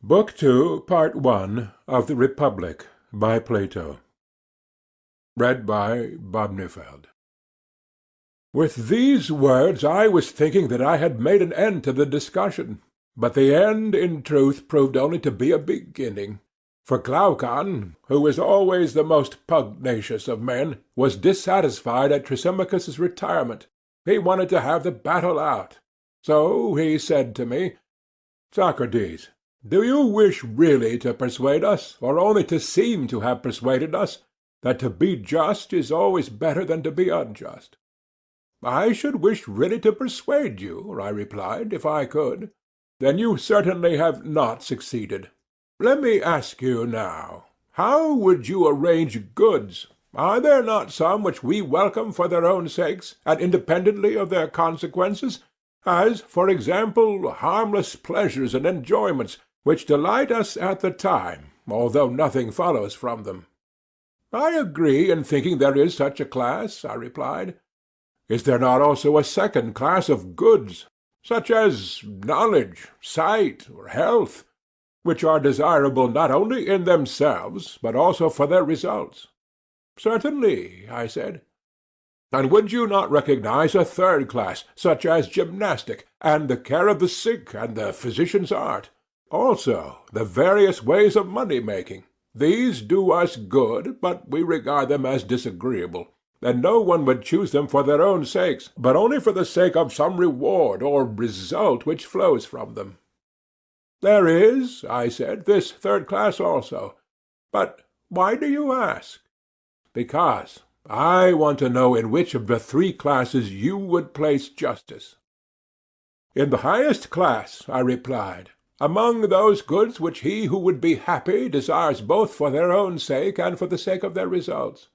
Book Two, Part One of the Republic, by Plato. Read by Bob Neufeld. With these words I was thinking that I had made an end to the discussion, but the end, in truth, proved only to be a beginning. For Glaucon, who is always the most pugnacious of men, was dissatisfied at Thrasymachus's retirement. He wanted to have the battle out. So he said to me, "Socrates, do you wish really to persuade us, or only to seem to have persuaded us, that to be just is always better than to be unjust?" "I should wish really to persuade you," I replied, "if I could." "Then you certainly have not succeeded. Let me ask you now, how would you arrange goods? Are there not some which we welcome for their own sakes, and independently of their consequences, as, for example, harmless pleasures and enjoyments, which delight us at the time, although nothing follows from them?" "I agree in thinking there is such a class," I replied. "Is there not also a second class of goods, such as knowledge, sight, or health, which are desirable not only in themselves, but also for their results?" "Certainly," I said. "And would you not recognize a third class, such as gymnastic, and the care of the sick, and the physician's art? Also the various ways of money-making. These do us good, but we regard them as disagreeable, and no one would choose them for their own sakes, but only for the sake of some reward or result which flows from them." "There is," I said, "this third class also. But why do you ask?" "Because I want to know in which of the three classes you would place justice." "In the highest class," I replied, "among those goods which he who would be happy desires both for their own sake and for the sake of their results."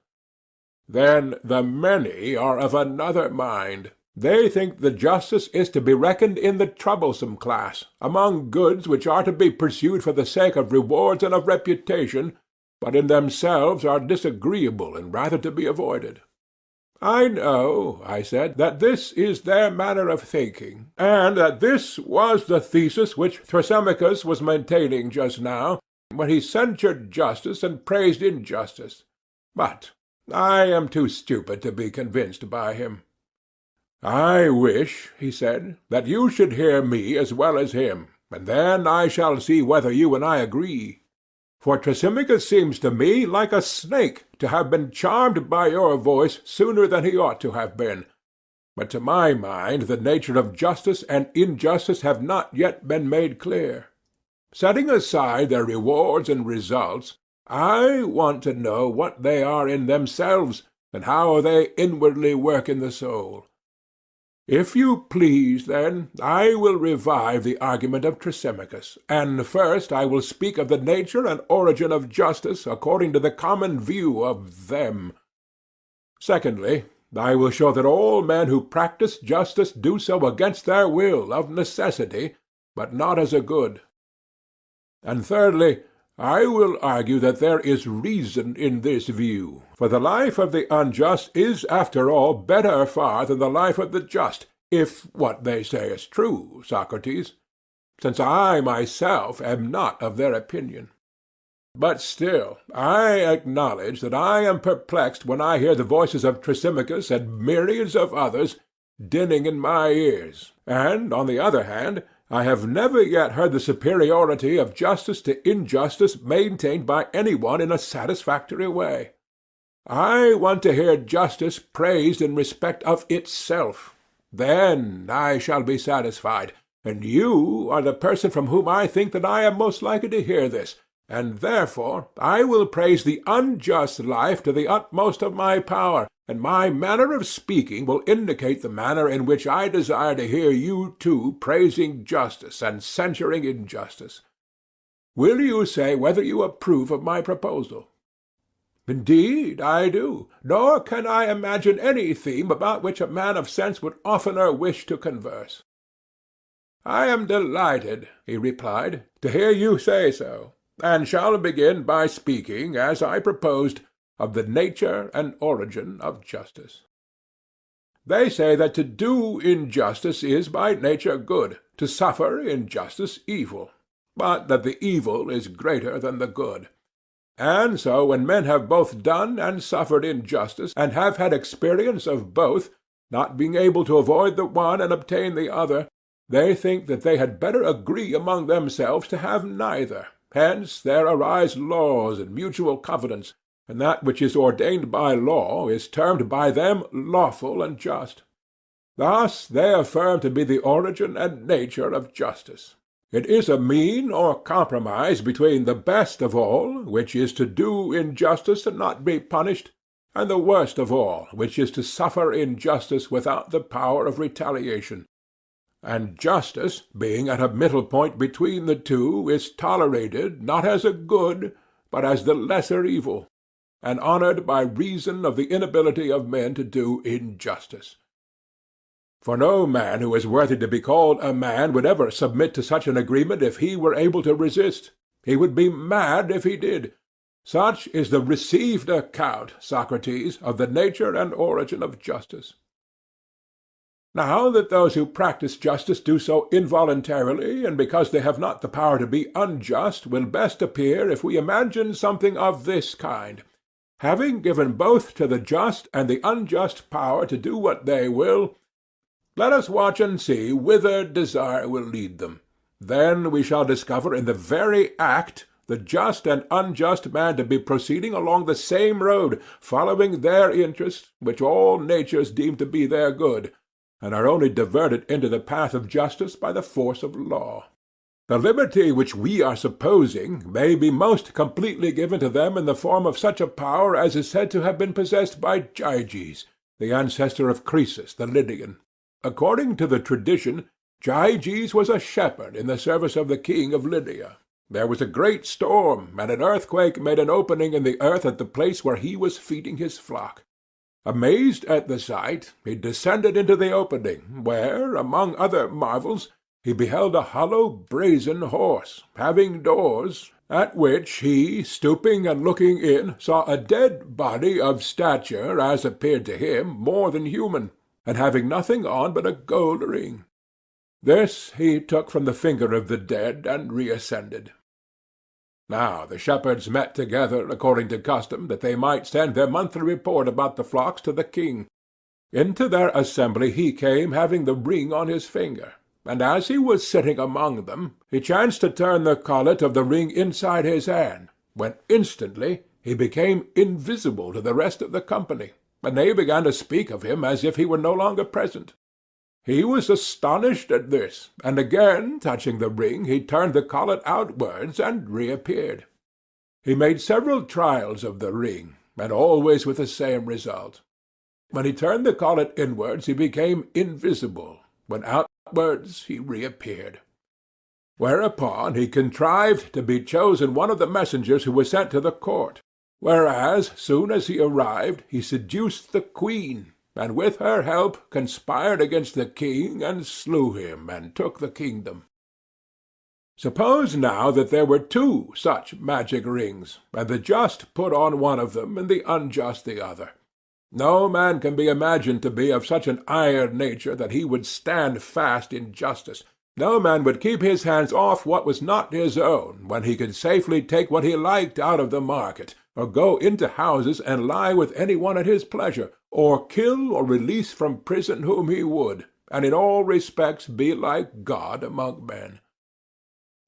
"Then the many are of another mind. They think the justice is to be reckoned in the troublesome class, among goods which are to be pursued for the sake of rewards and of reputation, but in themselves are disagreeable and rather to be avoided." "I know," I said, "that this is their manner of thinking, and that this was the thesis which Thrasymachus was maintaining just now, when he censured justice and praised injustice. But I am too stupid to be convinced by him." "I wish," he said, "that you should hear me as well as him, and then I shall see whether you and I agree. For Thrasymachus seems to me like a snake to have been charmed by your voice sooner than he ought to have been. But to my mind the nature of justice and injustice have not yet been made clear. Setting aside their rewards and results, I want to know what they are in themselves, and how they inwardly work in the soul. If you please, then, I will revive the argument of Thrasymachus, and first I will speak of the nature and origin of justice according to the common view of them. Secondly, I will show that all men who practice justice do so against their will, of necessity, but not as a good. And thirdly, I will argue that there is reason in this view, for the life of the unjust is after all better far than the life of the just, if what they say is true, Socrates, since I myself am not of their opinion. But still I acknowledge that I am perplexed when I hear the voices of Thrasymachus and myriads of others dinning in my ears, and, on the other hand, I have never yet heard the superiority of justice to injustice maintained by any one in a satisfactory way. I want to hear justice praised in respect of itself. Then I shall be satisfied, and you are the person from whom I think that I am most likely to hear this, and therefore I will praise the unjust life to the utmost of my power, and my manner of speaking will indicate the manner in which I desire to hear you too praising justice and censuring injustice. Will you say whether you approve of my proposal?" "Indeed I do, nor can I imagine any theme about which a man of sense would oftener wish to converse." "I am delighted," he replied, "to hear you say so, and shall begin by speaking, as I proposed, of the nature and origin of justice. They say that to do injustice is by nature good, to suffer injustice evil. but that the evil is greater than the good. And so when men have both done and suffered injustice, and have had experience of both, not being able to avoid the one and obtain the other, they think that they had better agree among themselves to have neither. Hence there arise laws and mutual covenants, and that which is ordained by law is termed by them lawful and just. Thus they affirm to be the origin and nature of justice. It is a mean or compromise between the best of all, which is to do injustice and not be punished, and the worst of all, which is to suffer injustice without the power of retaliation. And justice, being at a middle point between the two, is tolerated, not as a good, but as the lesser evil, and honoured by reason of the inability of men to do injustice. For no man who is worthy to be called a man would ever submit to such an agreement if he were able to resist. He would be mad if he did. Such is the received account, Socrates, of the nature and origin of justice. Now that those who practice justice do so involuntarily, and because they have not the power to be unjust, will best appear if we imagine something of this kind. Having given both to the just and the unjust power to do what they will, let us watch and see whither desire will lead them. Then we shall discover in the very act the just and unjust man to be proceeding along the same road, following their interests, which all natures deem to be their good, and are only diverted into the path of justice by the force of law. The liberty which we are supposing may be most completely given to them in the form of such a power as is said to have been possessed by Gyges, the ancestor of Croesus the Lydian. According to the tradition, Gyges was a shepherd in the service of the king of Lydia. There was a great storm, and an earthquake made an opening in the earth at the place where he was feeding his flock. Amazed at the sight, he descended into the opening, where, among other marvels, he beheld a hollow brazen horse, having doors, at which he, stooping and looking in, saw a dead body of stature, as appeared to him, more than human, and having nothing on but a gold ring. This he took from the finger of the dead, and reascended. Now the shepherds met together, according to custom, that they might send their monthly report about the flocks to the king. Into their assembly he came, having the ring on his finger, and as he was sitting among them, he chanced to turn the collet of the ring inside his hand, when instantly he became invisible to the rest of the company, and they began to speak of him as if he were no longer present. He was astonished at this, and again touching the ring, he turned the collet outwards and reappeared. He made several trials of the ring, and always with the same result. When he turned the collet inwards, he became invisible; when outwards, he reappeared. Whereupon he contrived to be chosen one of the messengers who was sent to the court, whereas, soon as he arrived, he seduced the queen, and with her help conspired against the king, and slew him, and took the kingdom. Suppose now that there were two such magic rings, and the just put on one of them, and the unjust the other. No man can be imagined to be of such an iron nature that he would stand fast in justice. No man would keep his hands off what was not his own, when he could safely take what he liked out of the market, or go into houses and lie with any one at his pleasure, or kill or release from prison whom he would, and in all respects be like God among men.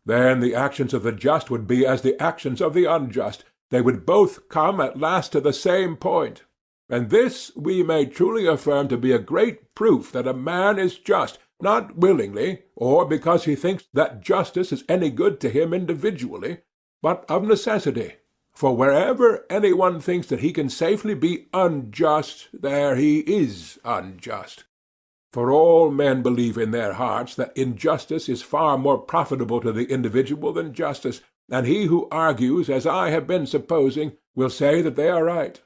Then the actions of the just would be as the actions of the unjust. They would both come at last to the same point. And this we may truly affirm to be a great proof that a man is just, not willingly, or because he thinks that justice is any good to him individually, but of necessity. For wherever any one thinks that he can safely be unjust, there he is unjust. For all men believe in their hearts that injustice is far more profitable to the individual than justice, and he who argues, as I have been supposing, will say that they are right.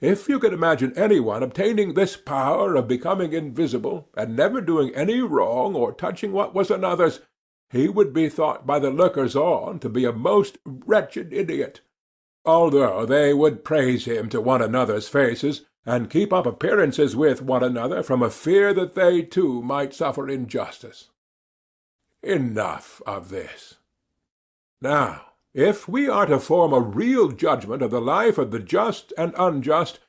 If you could imagine any one obtaining this power of becoming invisible, and never doing any wrong or touching what was another's, he would be thought by the lookers-on to be a most wretched idiot, although they would praise him to one another's faces, and keep up appearances with one another from a fear that they too might suffer injustice. Enough of this. Now, if we are to form a real judgment of the life of the just and unjust,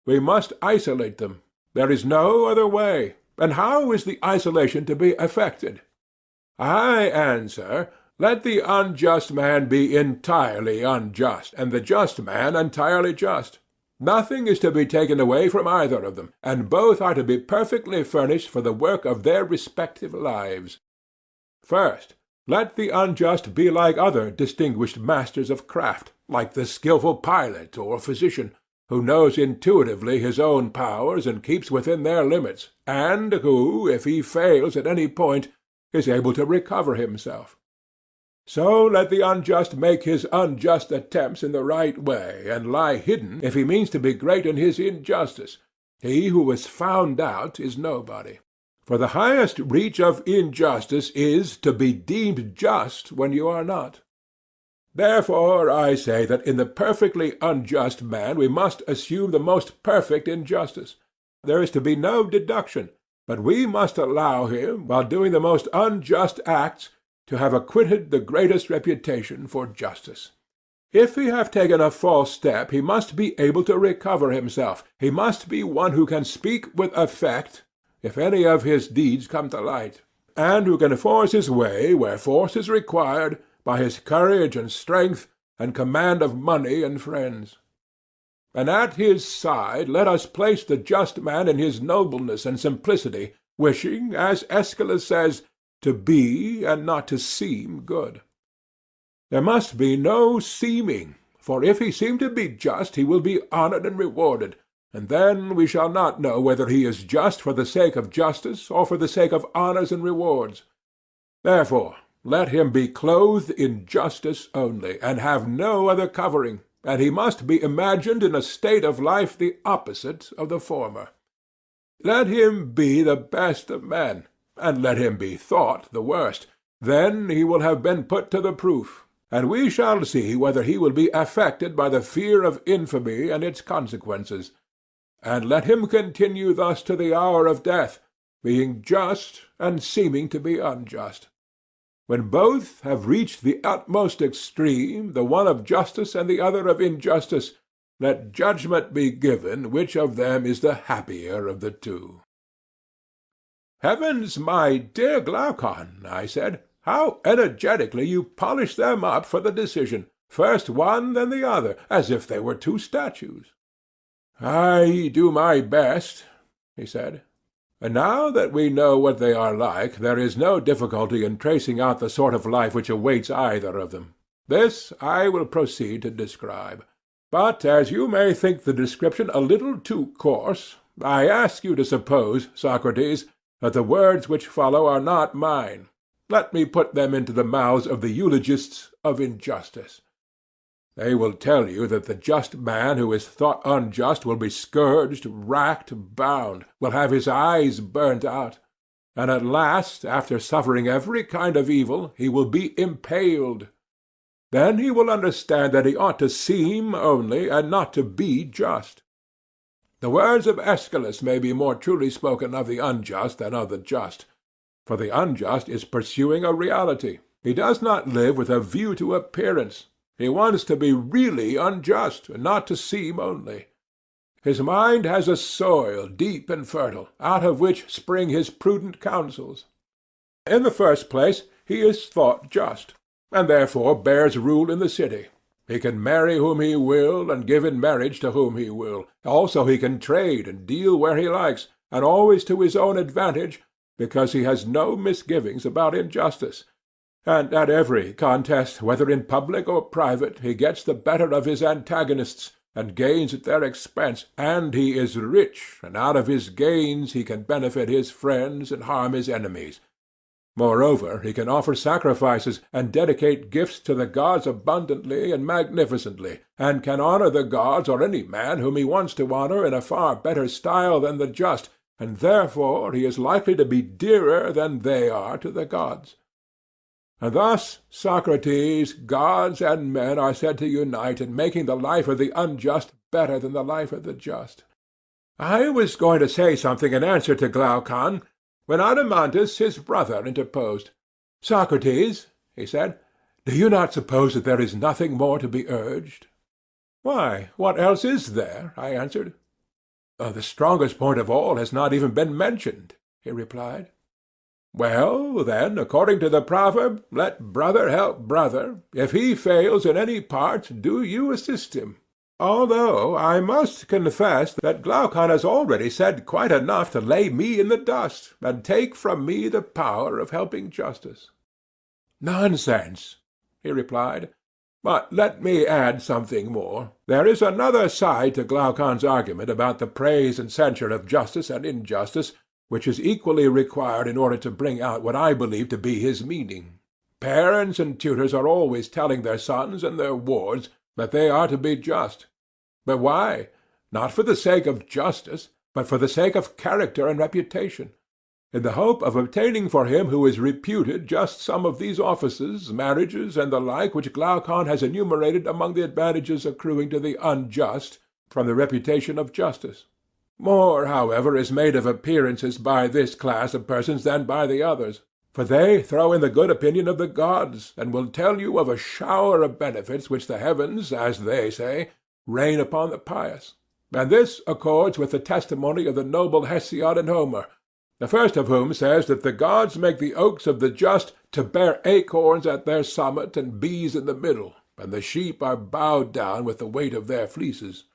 we must isolate them. There is no other way. And how is the isolation to be effected? I answer, let the unjust man be entirely unjust, and the just man entirely just. Nothing is to be taken away from either of them, and both are to be perfectly furnished for the work of their respective lives. First, let the unjust be like other distinguished masters of craft, like the skilful pilot or physician, who knows intuitively his own powers and keeps within their limits, and who, if he fails at any point, is able to recover himself. So let the unjust make his unjust attempts in the right way, and lie hidden if he means to be great in his injustice. He who is found out is nobody. For the highest reach of injustice is to be deemed just when you are not. Therefore I say that in the perfectly unjust man we must assume the most perfect injustice. There is to be no deduction, but we must allow him, while doing the most unjust acts, to have acquitted the greatest reputation for justice. If he have taken a false step, he must be able to recover himself. He must be one who can speak with effect, if any of his deeds come to light, and who can force his way where force is required, by his courage and strength, and command of money and friends. And at his side let us place the just man in his nobleness and simplicity, wishing, as Aeschylus says, to be and not to seem good. There must be no seeming, for if he seem to be just he will be honored and rewarded, and then we shall not know whether he is just for the sake of justice or for the sake of honors and rewards. Therefore let him be clothed in justice only, and have no other covering, and he must be imagined in a state of life the opposite of the former. Let him be the best of men, and let him be thought the worst. Then he will have been put to the proof, and we shall see whether he will be affected by the fear of infamy and its consequences. And let him continue thus to the hour of death, being just and seeming to be unjust. When both have reached the utmost extreme, the one of justice and the other of injustice, let judgment be given which of them is the happier of the two. Heavens, my dear Glaucon, I said, how energetically you polish them up for the decision, first one then the other, as if they were two statues. I do my best, he said. And now that we know what they are like, there is no difficulty in tracing out the sort of life which awaits either of them. This I will proceed to describe. But as you may think the description a little too coarse, I ask you to suppose, Socrates, that the words which follow are not mine. Let me put them into the mouths of the eulogists of injustice. They will tell you that the just man who is thought unjust will be scourged, racked, bound, will have his eyes burnt out, and at last, after suffering every kind of evil, he will be impaled. Then he will understand that he ought to seem only, and not to be just. The words of Aeschylus may be more truly spoken of the unjust than of the just, for the unjust is pursuing a reality. He does not live with a view to appearance. He wants to be really unjust, and not to seem only. His mind has a soil deep and fertile, out of which spring his prudent counsels. In the first place, he is thought just, and therefore bears rule in the city. He can marry whom he will, and give in marriage to whom he will. Also he can trade and deal where he likes, and always to his own advantage, because he has no misgivings about injustice. And at every contest, whether in public or private, he gets the better of his antagonists, and gains at their expense, and he is rich, and out of his gains he can benefit his friends and harm his enemies. Moreover, he can offer sacrifices, and dedicate gifts to the gods abundantly and magnificently, and can honor the gods or any man whom he wants to honor in a far better style than the just, and therefore he is likely to be dearer than they are to the gods. And thus, Socrates, gods and men are said to unite in making the life of the unjust better than the life of the just. I was going to say something in answer to Glaucon, when Adeimantus his brother interposed. Socrates, he said, Do you not suppose that there is nothing more to be urged? Why, what else is there? I answered. The strongest point of all has not even been mentioned, he replied. Well, then, according to the proverb, let brother help brother. If he fails in any part, do you assist him. Although I must confess that Glaucon has already said quite enough to lay me in the dust, and take from me the power of helping justice. Nonsense, he replied. But let me add something more. There is another side to Glaucon's argument about the praise and censure of justice and injustice, which is equally required in order to bring out what I believe to be his meaning. Parents and tutors are always telling their sons and their wards that they are to be just. But why? Not for the sake of justice, but for the sake of character and reputation, in the hope of obtaining for him who is reputed just some of these offices, marriages, and the like which Glaucon has enumerated among the advantages accruing to the unjust from the reputation of justice. More, however, is made of appearances by this class of persons than by the others, for they throw in the good opinion of the gods, and will tell you of a shower of benefits which the heavens, as they say, rain upon the pious. And this accords with the testimony of the noble Hesiod and Homer, the first of whom says that the gods make the oaks of the just to bear acorns at their summit and bees in the middle, and the sheep are bowed down with the weight of their fleeces,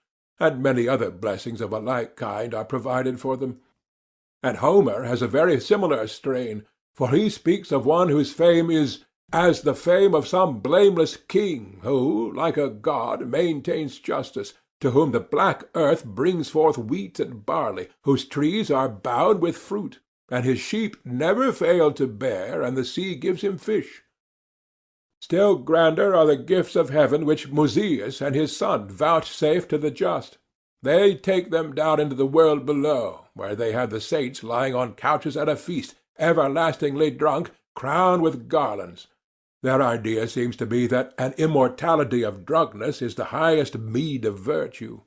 and many other blessings of a like kind are provided for them. And Homer has a very similar strain, for he speaks of one whose fame is as the fame of some blameless king who, like a god, maintains justice, to whom the black earth brings forth wheat and barley, whose trees are bowed with fruit, and his sheep never fail to bear, and the sea gives him fish. Still grander are the gifts of heaven which Musaeus and his son vouchsafe to the just. They take them down into the world below, where they have the saints lying on couches at a feast, everlastingly drunk, crowned with garlands. Their idea seems to be that an immortality of drunkenness is the highest meed of virtue.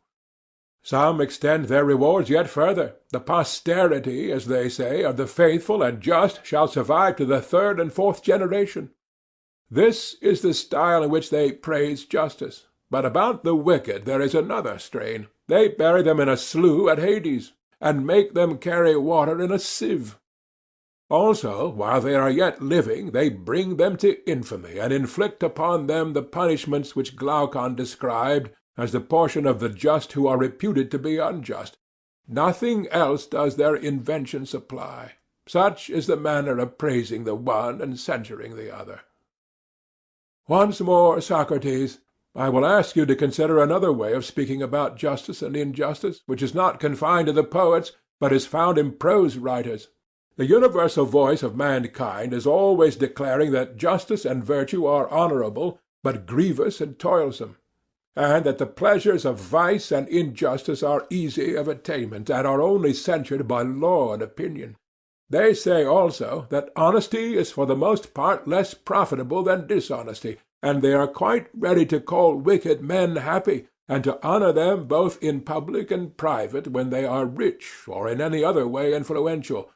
Some extend their rewards yet further. The posterity, as they say, of the faithful and just shall survive to the third and fourth generation. This is the style in which they praise justice. But about the wicked there is another strain. They bury them in a slough at Hades, and make them carry water in a sieve. Also, while they are yet living, they bring them to infamy, and inflict upon them the punishments which Glaucon described as the portion of the just who are reputed to be unjust. Nothing else does their invention supply. Such is the manner of praising the one and censuring the other. Once more, Socrates, I will ask you to consider another way of speaking about justice and injustice, which is not confined to the poets, but is found in prose writers. The universal voice of mankind is always declaring that justice and virtue are honorable, but grievous and toilsome, and that the pleasures of vice and injustice are easy of attainment, and are only censured by law and opinion. They say also that honesty is for the most part less profitable than dishonesty, and they are quite ready to call wicked men happy, and to honor them both in public and private when they are rich or in any other way influential,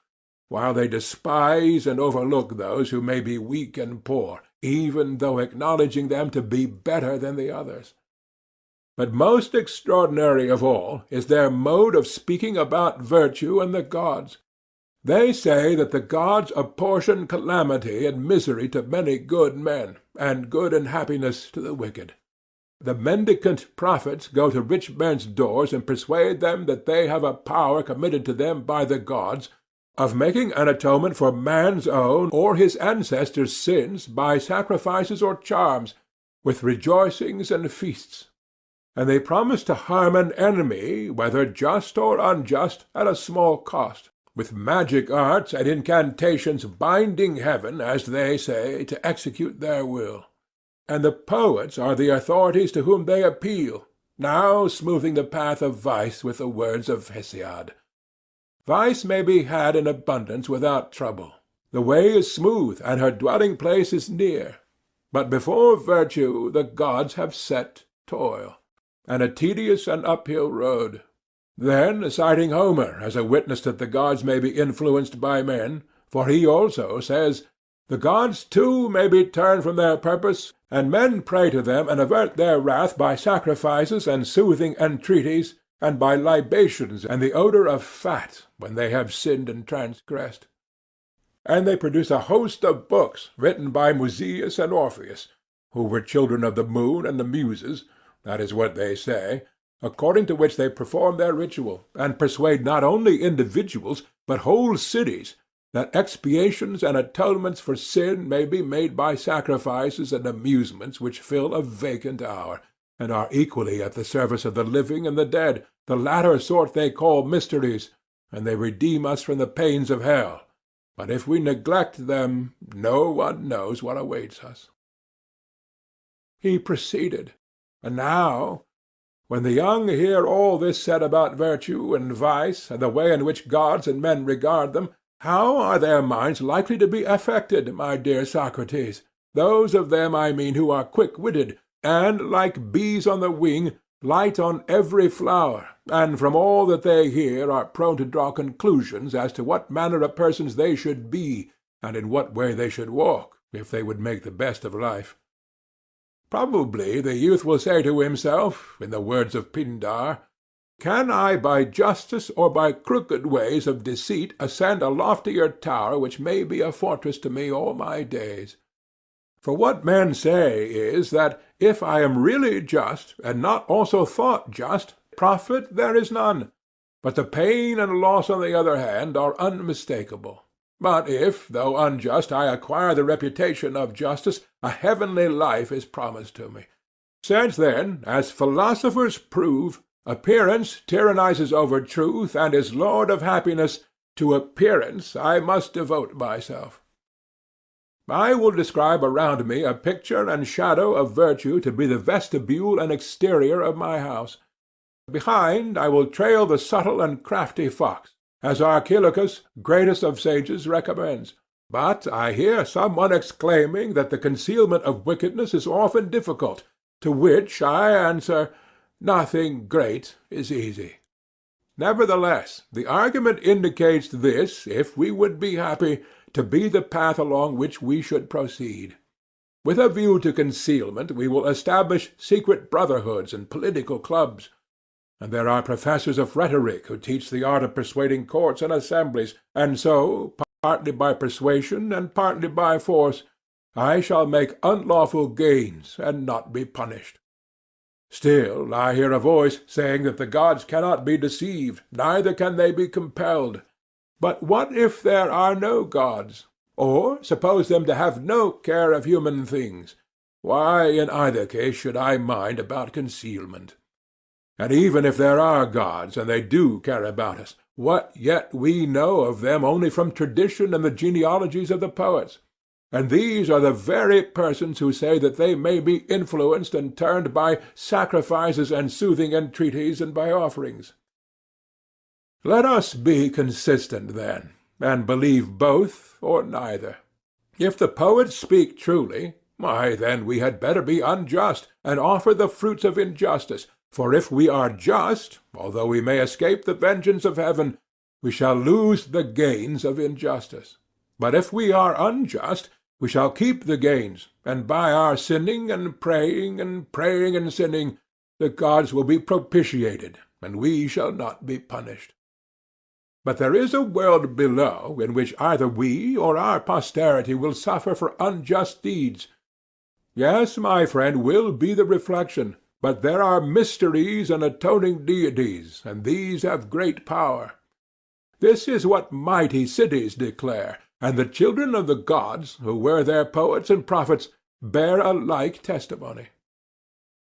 while they despise and overlook those who may be weak and poor, even though acknowledging them to be better than the others. But most extraordinary of all is their mode of speaking about virtue and the gods. They say that the gods apportion calamity and misery to many good men, and good and happiness to the wicked. The mendicant prophets go to rich men's doors and persuade them that they have a power committed to them by the gods, of making an atonement for man's own or his ancestors' sins by sacrifices or charms, with rejoicings and feasts. And they promise to harm an enemy, whether just or unjust, at a small cost, with magic arts and incantations binding heaven, as they say, to execute their will. And the poets are the authorities to whom they appeal, now smoothing the path of vice with the words of Hesiod. Vice may be had in abundance without trouble. The way is smooth, and her dwelling-place is near. But before virtue the gods have set toil, and a tedious and uphill road. Then, citing Homer as a witness that the gods may be influenced by men, for he also says, The gods too may be turned from their purpose, and men pray to them and avert their wrath by sacrifices and soothing entreaties, and by libations and the odour of fat, when they have sinned and transgressed. And they produce a host of books written by Musaeus and Orpheus, who were children of the moon and the muses, that is what they say, according to which they perform their ritual, and persuade not only individuals, but whole cities, that expiations and atonements for sin may be made by sacrifices and amusements which fill a vacant hour, and are equally at the service of the living and the dead. The latter sort they call mysteries, and they redeem us from the pains of hell. But if we neglect them, no one knows what awaits us. He proceeded, and now, when the young hear all this said about virtue and vice, and the way in which gods and men regard them, how are their minds likely to be affected, my dear Socrates? Those of them, I mean, who are quick-witted, and, like bees on the wing, light on every flower, and from all that they hear are prone to draw conclusions as to what manner of persons they should be, and in what way they should walk, if they would make the best of life. Probably the youth will say to himself, in the words of Pindar, "Can I by justice or by crooked ways of deceit ascend a loftier tower which may be a fortress to me all my days?" For what men say is that if I am really just, and not also thought just, profit there is none, but the pain and loss on the other hand are unmistakable. But if, though unjust, I acquire the reputation of justice, a heavenly life is promised to me. Since then, as philosophers prove, appearance tyrannizes over truth and is lord of happiness, to appearance I must devote myself. I will describe around me a picture and shadow of virtue to be the vestibule and exterior of my house. Behind I will trail the subtle and crafty fox, as Archilochus, greatest of sages, recommends. But I hear some one exclaiming that the concealment of wickedness is often difficult, to which I answer, nothing great is easy. Nevertheless, the argument indicates this, if we would be happy, to be the path along which we should proceed. With a view to concealment we will establish secret brotherhoods and political clubs. And there are professors of rhetoric who teach the art of persuading courts and assemblies, and so, partly by persuasion and partly by force, I shall make unlawful gains and not be punished. Still I hear a voice saying that the gods cannot be deceived, neither can they be compelled. But what if there are no gods? Or suppose them to have no care of human things? Why, in either case, should I mind about concealment? And even if there are gods, and they do care about us, what yet we know of them only from tradition and the genealogies of the poets? And these are the very persons who say that they may be influenced and turned by sacrifices and soothing entreaties and by offerings. Let us be consistent, then, and believe both or neither. If the poets speak truly, why, then we had better be unjust, and offer the fruits of injustice. For if we are just, although we may escape the vengeance of heaven, we shall lose the gains of injustice. But if we are unjust, we shall keep the gains, and by our sinning and praying and sinning, the gods will be propitiated, and we shall not be punished. But there is a world below in which either we or our posterity will suffer for unjust deeds. Yes, my friend, will be the reflection, but there are mysteries and atoning deities, and these have great power. This is what mighty cities declare, and the children of the gods, who were their poets and prophets, bear a like testimony.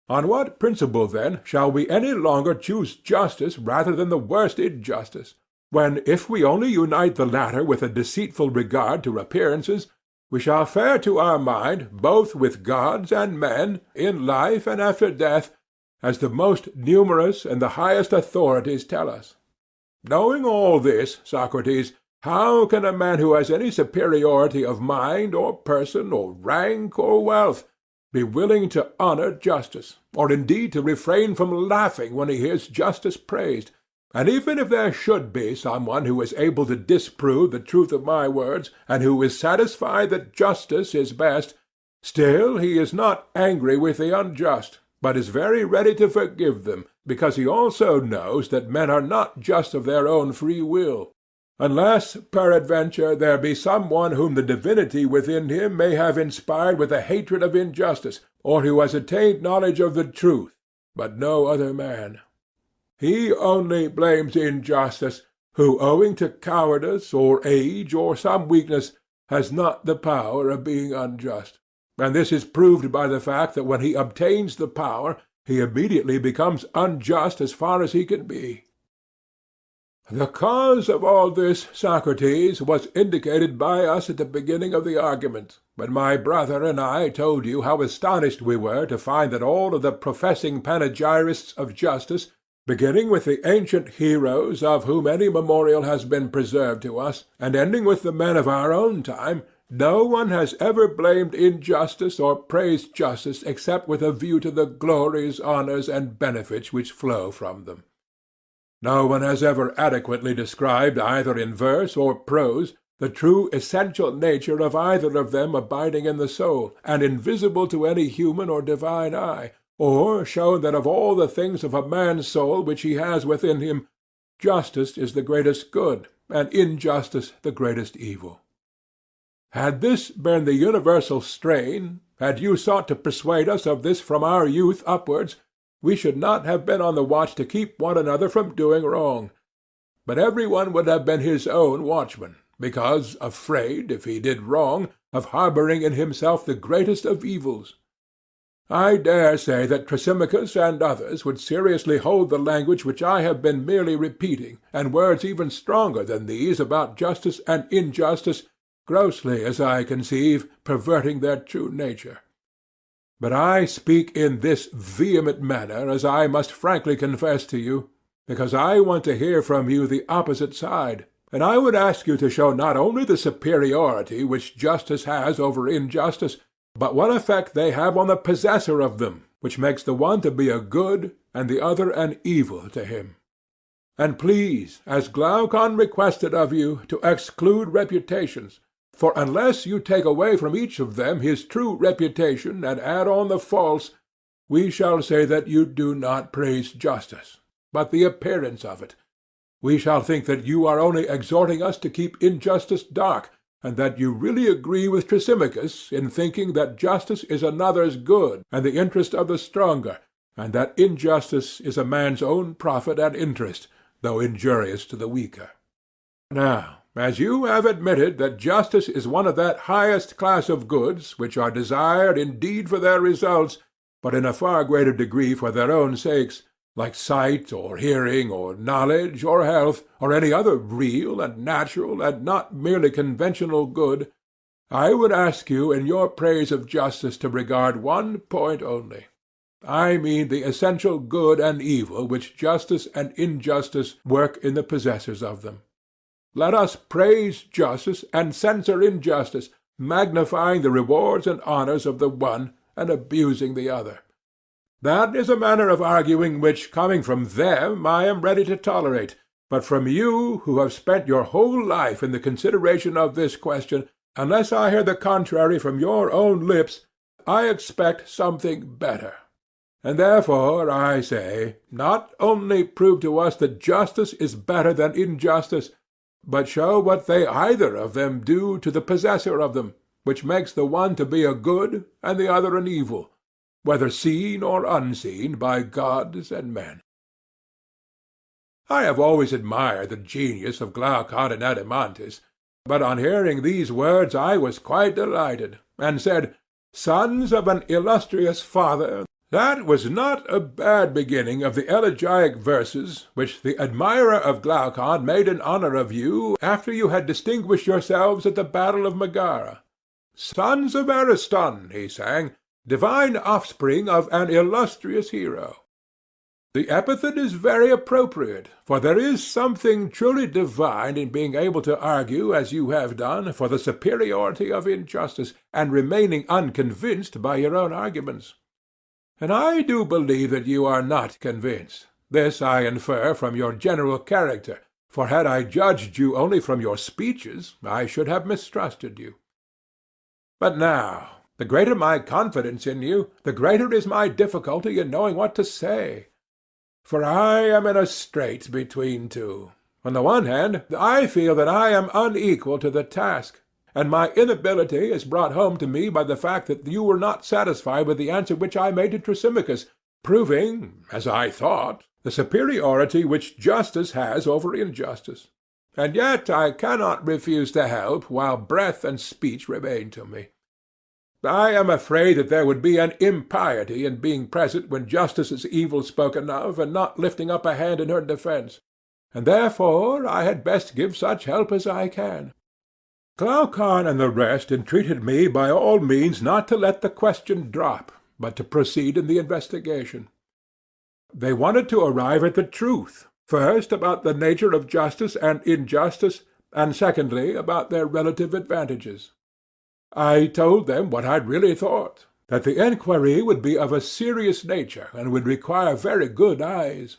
On what principle, then, shall we any longer choose justice rather than the worst injustice, when, if we only unite the latter with a deceitful regard to appearances, we shall fare to our mind, both with gods and men, in life and after death, as the most numerous and the highest authorities tell us? Knowing all this, Socrates, how can a man who has any superiority of mind or person or rank or wealth be willing to honor justice, or indeed to refrain from laughing when he hears justice praised? And even if there should be someone who is able to disprove the truth of my words, and who is satisfied that justice is best, still he is not angry with the unjust, but is very ready to forgive them, because he also knows that men are not just of their own free will, unless peradventure there be some one whom the divinity within him may have inspired with a hatred of injustice, or who has attained knowledge of the truth, but no other man. He only blames injustice, who, owing to cowardice, or age, or some weakness, has not the power of being unjust. And this is proved by the fact that when he obtains the power, he immediately becomes unjust as far as he can be. The cause of all this, Socrates, was indicated by us at the beginning of the argument, when my brother and I told you how astonished we were to find that all of the professing panegyrists of justice, beginning with the ancient heroes of whom any memorial has been preserved to us, and ending with the men of our own time, no one has ever blamed injustice or praised justice except with a view to the glories, honours, and benefits which flow from them. No one has ever adequately described, either in verse or prose, the true essential nature of either of them abiding in the soul, and invisible to any human or divine eye, or shown that of all the things of a man's soul which he has within him, justice is the greatest good, and injustice the greatest evil. Had this been the universal strain, had you sought to persuade us of this from our youth upwards, we should not have been on the watch to keep one another from doing wrong. But every one would have been his own watchman, because afraid, if he did wrong, of harbouring in himself the greatest of evils. I dare say that Thrasymachus and others would seriously hold the language which I have been merely repeating, and words even stronger than these about justice and injustice, grossly, as I conceive, perverting their true nature. But I speak in this vehement manner, as I must frankly confess to you, because I want to hear from you the opposite side, and I would ask you to show not only the superiority which justice has over injustice, but what effect they have on the possessor of them, which makes the one to be a good and the other an evil to him. And please, as Glaucon requested of you, to exclude reputations, for unless you take away from each of them his true reputation and add on the false, we shall say that you do not praise justice, but the appearance of it. We shall think that you are only exhorting us to keep injustice dark, and that you really agree with Thrasymachus in thinking that justice is another's good and the interest of the stronger, and that injustice is a man's own profit and interest, though injurious to the weaker. Now, as you have admitted that justice is one of that highest class of goods which are desired indeed for their results, but in a far greater degree for their own sakes, like sight or hearing or knowledge or health, or any other real and natural and not merely conventional good, I would ask you in your praise of justice to regard one point only. I mean the essential good and evil which justice and injustice work in the possessors of them. Let us praise justice and censure injustice, magnifying the rewards and honours of the one and abusing the other. That is a manner of arguing which, coming from them, I am ready to tolerate, but from you, who have spent your whole life in the consideration of this question, unless I hear the contrary from your own lips, I expect something better. And therefore, I say, not only prove to us that justice is better than injustice, but show what they either of them do to the possessor of them, which makes the one to be a good and the other an evil, whether seen or unseen by gods and men. I have always admired the genius of Glaucon and Adeimantus, but on hearing these words I was quite delighted, and said, "Sons of an illustrious father, that was not a bad beginning of the elegiac verses which the admirer of Glaucon made in honour of you after you had distinguished yourselves at the battle of Megara. Sons of Ariston, he sang, divine offspring of an illustrious hero. The epithet is very appropriate, for there is something truly divine in being able to argue as you have done for the superiority of injustice, and remaining unconvinced by your own arguments. And I do believe that you are not convinced, This I infer from your general character, for had I judged you only from your speeches, I should have mistrusted you. But now, the greater my confidence in you, the greater is my difficulty in knowing what to say. For I am in a strait between two. On the one hand, I feel that I am unequal to the task, and my inability is brought home to me by the fact that you were not satisfied with the answer which I made to Thrasymachus, proving, as I thought, the superiority which justice has over injustice. And yet I cannot refuse to help while breath and speech remain to me. I am afraid that there would be an impiety in being present when justice is evil spoken of, and not lifting up a hand in her defence, and therefore I had best give such help as I can. Glaucon and the rest entreated me by all means not to let the question drop, but to proceed in the investigation. They wanted to arrive at the truth, first about the nature of justice and injustice, and secondly about their relative advantages. I told them what I really thought, that the enquiry would be of a serious nature and would require very good eyes.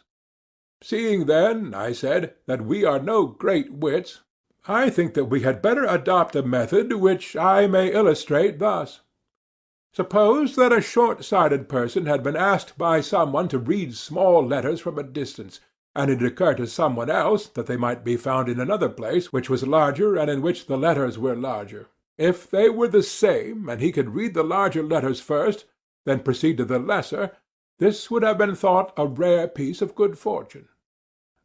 Seeing, then, I said, that we are no great wits, I think that we had better adopt a method which I may illustrate thus. Suppose that a short-sighted person had been asked by someone to read small letters from a distance, and it occurred to someone else that they might be found in another place which was larger and in which the letters were larger. If they were the same, and he could read the larger letters first, then proceed to the lesser, this would have been thought a rare piece of good fortune.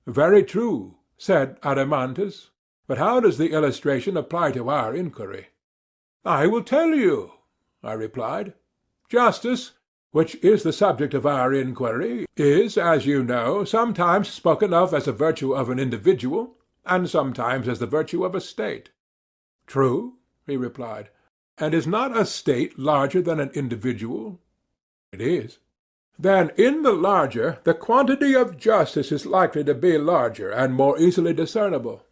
Very true, said Adeimantus, but how does the illustration apply to our inquiry? I will tell you, I replied. Justice, which is the subject of our inquiry, is, as you know, sometimes spoken of as a virtue of an individual, and sometimes as the virtue of a state. True, he replied. And is not a state larger than an individual? It is. Then in the larger the quantity of justice is likely to be larger and more easily discernible.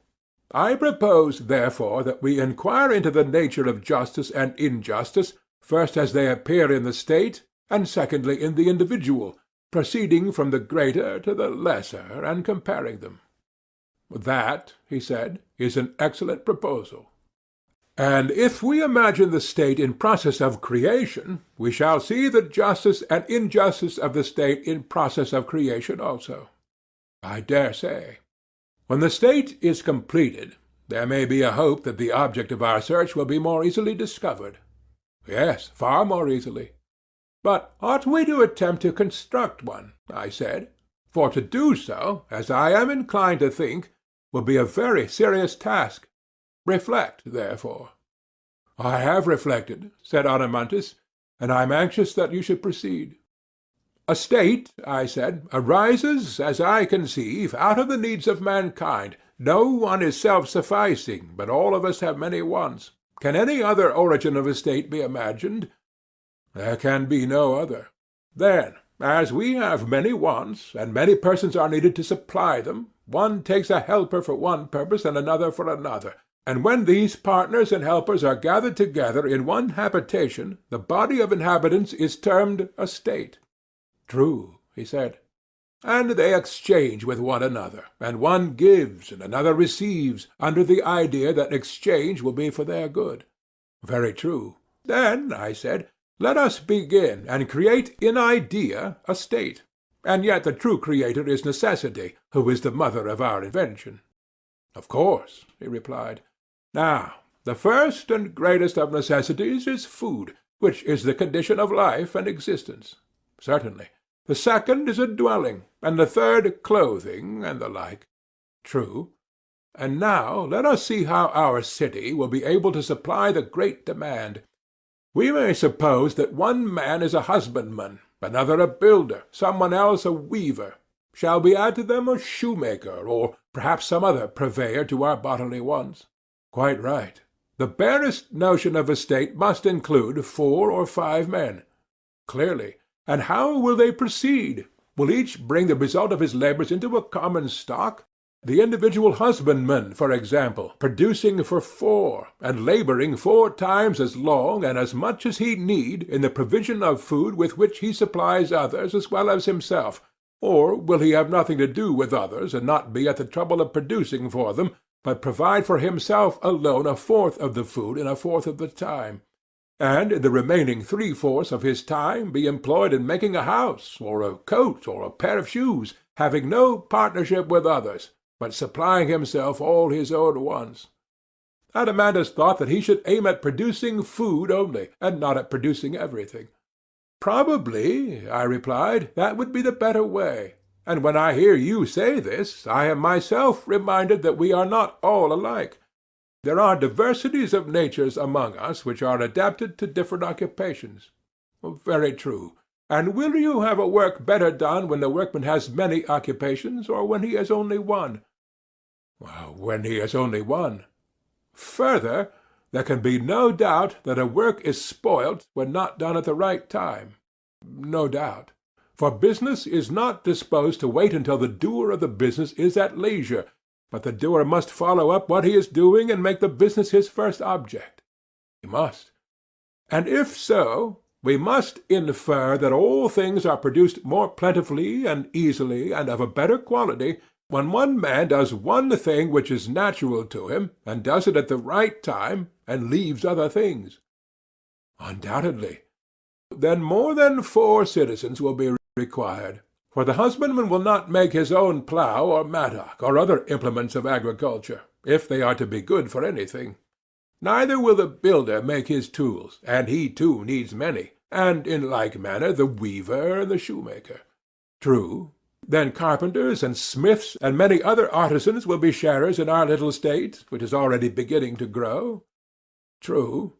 I propose, therefore, that we inquire into the nature of justice and injustice, first as they appear in the state, and secondly in the individual, proceeding from the greater to the lesser, and comparing them. That, he said, is an excellent proposal. And if we imagine the state in process of creation, we shall see the justice and injustice of the state in process of creation also. I dare say. When the state is completed, there may be a hope that the object of our search will be more easily discovered. Yes, far more easily. But ought we to attempt to construct one? I said, for to do so, as I am inclined to think, will be a very serious task. Reflect, therefore. I have reflected, said Adeimantus, and I am anxious that you should proceed. A state, I said, arises, as I conceive, out of the needs of mankind. No one is self-sufficing, but all of us have many wants. Can any other origin of a state be imagined? There can be no other. Then, as we have many wants, and many persons are needed to supply them, one takes a helper for one purpose and another for another. And when these partners and helpers are gathered together in one habitation, the body of inhabitants is termed a state. True, he said. And they exchange with one another, and one gives and another receives, under the idea that exchange will be for their good. Very true. Then, I said, let us begin and create in idea a state. And yet the true creator is necessity, who is the mother of our invention. Of course, he replied. Now, the first and greatest of necessities is food, which is the condition of life and existence. Certainly. The second is a dwelling, and the third clothing, and the like. True. And now let us see how our city will be able to supply the great demand. We may suppose that one man is a husbandman, another a builder, someone else a weaver. Shall we add to them a shoemaker, or perhaps some other purveyor to our bodily wants? Quite right. The barest notion of a state must include 4 or 5 men. Clearly. And how will they proceed? Will each bring the result of his labors into a common stock? The individual husbandman, for example, producing for 4, and laboring 4 times as long and as much as he need in the provision of food with which he supplies others as well as himself. Or will he have nothing to do with others, and not be at the trouble of producing for them, but provide for himself alone a fourth of the food in a fourth of the time, and in the remaining three-fourths of his time be employed in making a house, or a coat, or a pair of shoes, having no partnership with others, but supplying himself all his own wants? Adeimantus thought that he should aim at producing food only, and not at producing everything. Probably, I replied, that would be the better way. And when I hear you say this, I am myself reminded that we are not all alike. There are diversities of natures among us which are adapted to different occupations. Very true. And will you have a work better done when the workman has many occupations, or when he has only one? When he has only one. Further, there can be no doubt that a work is spoilt when not done at the right time. No doubt. For business is not disposed to wait until the doer of the business is at leisure, but the doer must follow up what he is doing and make the business his first object. He must. And if so, we must infer that all things are produced more plentifully and easily and of a better quality when one man does one thing which is natural to him, and does it at the right time, and leaves other things. Undoubtedly. Then more than 4 citizens will be required, for the husbandman will not make his own plough or mattock or other implements of agriculture, if they are to be good for anything. Neither will the builder make his tools, and he too needs many, and in like manner the weaver and the shoemaker. True. Then carpenters and smiths and many other artisans will be sharers in our little state, which is already beginning to grow. True.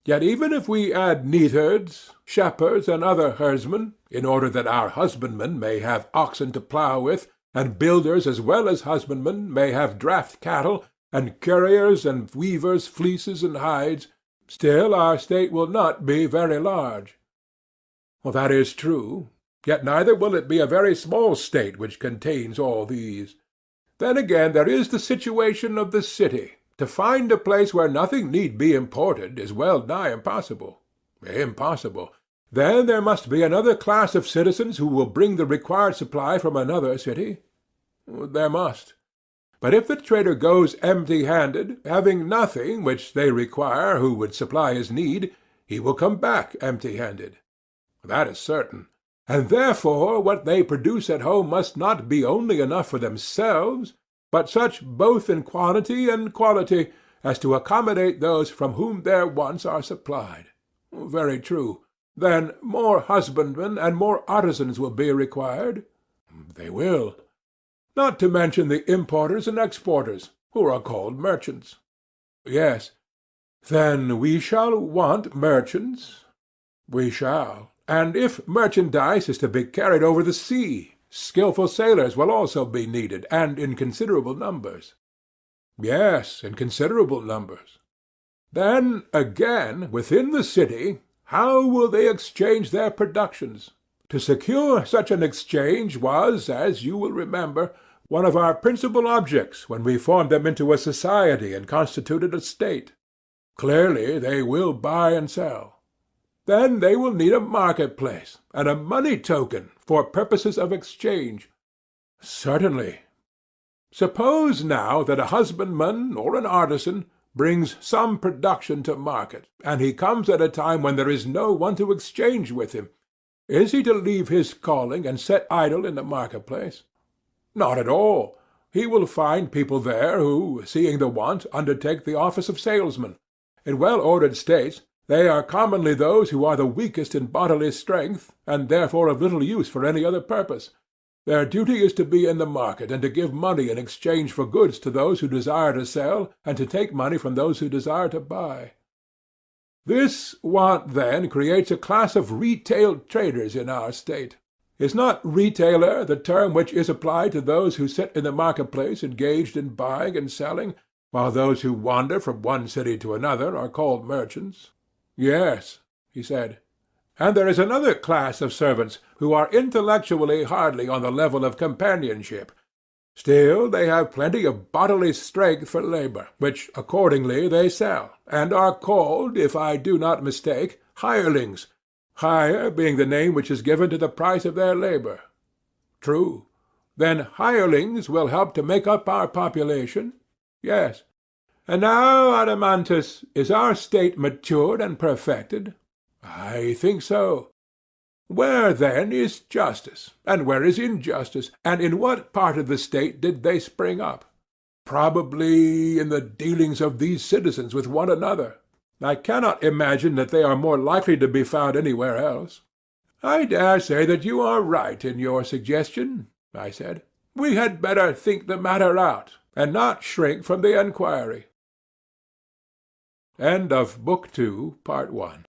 Yet even if we add neatherds, shepherds, and other herdsmen, in order that our husbandmen may have oxen to plough with, and builders as well as husbandmen may have draught cattle, and curriers and weavers fleeces and hides, still our state will not be very large. That is true. Yet neither will it be a very small state which contains all these. Then again there is the situation of the city. To find a place where nothing need be imported is well nigh impossible. Impossible. Then there must be another class of citizens who will bring the required supply from another city. There must. But if the trader goes empty-handed, having nothing which they require who would supply his need, he will come back empty-handed. That is certain. And therefore what they produce at home must not be only enough for themselves, but such both in quantity and quality as to accommodate those from whom their wants are supplied. Very true. Then more husbandmen and more artisans will be required. They will. Not to mention the importers and exporters, who are called merchants. Yes. Then we shall want merchants. We shall. And if merchandise is to be carried over the sea, skilful sailors will also be needed, and in considerable numbers. Yes, in considerable numbers. Then, again, within the city, how will they exchange their productions? To secure such an exchange was, as you will remember, one of our principal objects when we formed them into a society and constituted a state. Clearly they will buy and sell. Then they will need a market-place, and a money-token for purposes of exchange. Certainly. Suppose now that a husbandman or an artisan brings some production to market, and he comes at a time when there is no one to exchange with him. Is he to leave his calling and sit idle in the market-place? Not at all. He will find people there who, seeing the want, undertake the office of salesmen. In well-ordered states, they are commonly those who are the weakest in bodily strength, and therefore of little use for any other purpose. Their duty is to be in the market, and to give money in exchange for goods to those who desire to sell, and to take money from those who desire to buy. This want, then, creates a class of retail traders in our state. Is not retailer the term which is applied to those who sit in the market-place engaged in buying and selling, while those who wander from one city to another are called merchants? Yes, he said. And there is another class of servants who are intellectually hardly on the level of companionship. Still they have plenty of bodily strength for labor, which accordingly they sell, and are called, if I do not mistake, hirelings, hire being the name which is given to the price of their labor. True. Then hirelings will help to make up our population? Yes. And now, Adeimantus, is our state matured and perfected? I think so. Where, then, is justice, and where is injustice, and in what part of the state did they spring up? Probably in the dealings of these citizens with one another. I cannot imagine that they are more likely to be found anywhere else. I dare say that you are right in your suggestion, I said. We had better think the matter out, and not shrink from the enquiry. End of Book 2, Part 1.